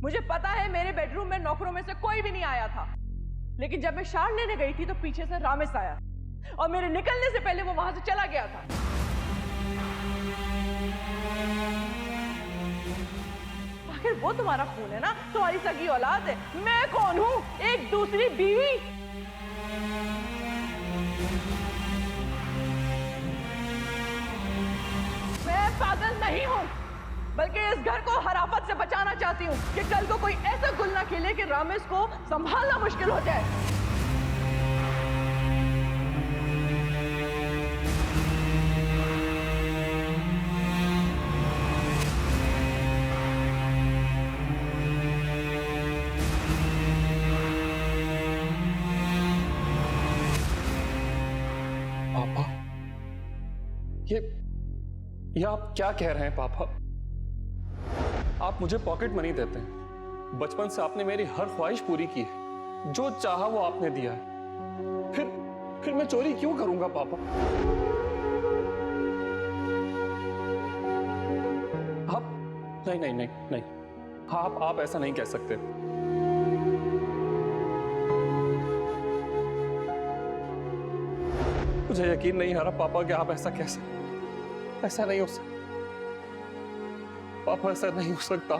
मुझे पता है मेरे बेडरूम में नौकरों में से कोई भी नहीं आया था, लेकिन जब मैं शार लेने गई थी तो पीछे से रामेश आया और मेरे निकलने से पहले वो वहां से चला गया था। आखिर वो तुम्हारा खून है ना, तुम्हारी सगी औलाद है। मैं कौन हूं? एक दूसरी बीवी। मैं पागल नहीं हूं, बल्कि इस घर को हर आफत से बचाना चाहती हूँ कि कल को कोई ऐसा गुल ना खेले कि रामेश को संभालना मुश्किल हो जाए। पापा, ये आप क्या कह रहे हैं पापा? आप मुझे पॉकेट मनी देते हैं। बचपन से आपने मेरी हर ख्वाहिश पूरी की है, जो चाहा वो आपने दिया है। फिर मैं चोरी क्यों करूंगा पापा? आप नहीं नहीं नहीं नहीं, आप ऐसा नहीं कह सकते। मुझे यकीन नहीं आ रहा पापा कि आप ऐसा कैसे, ऐसा नहीं हो सकता पापा, ऐसा नहीं हो सकता।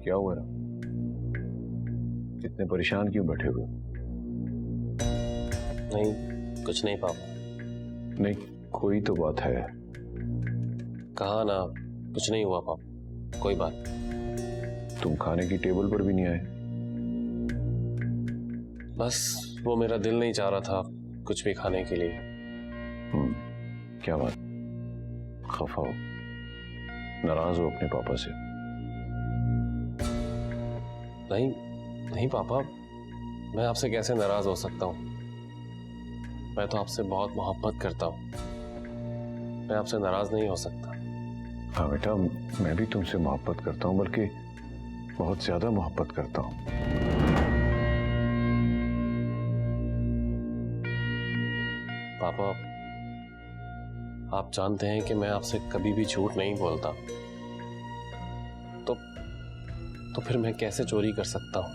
क्या हुआ? इतने परेशान क्यों बैठे हुए? नहीं, कुछ नहीं पापा। नहीं, कोई तो बात है। कहा ना, कुछ नहीं हुआ पापा, कोई बात। तुम खाने की टेबल पर भी नहीं आए? बस वो मेरा दिल नहीं चाह रहा था कुछ भी खाने के लिए। क्या बात? खफा हो, नाराज हो अपने पापा से? नहीं नहीं पापा, मैं आपसे कैसे नाराज हो सकता हूँ? मैं तो आपसे बहुत मोहब्बत करता हूँ, मैं आपसे नाराज नहीं हो सकता। हाँ बेटा, मैं भी तुमसे मोहब्बत करता हूँ, बल्कि बहुत ज्यादा मोहब्बत करता हूँ। पापा, आप जानते हैं कि मैं आपसे कभी भी झूठ नहीं बोलता, तो फिर मैं कैसे चोरी कर सकता हूँ?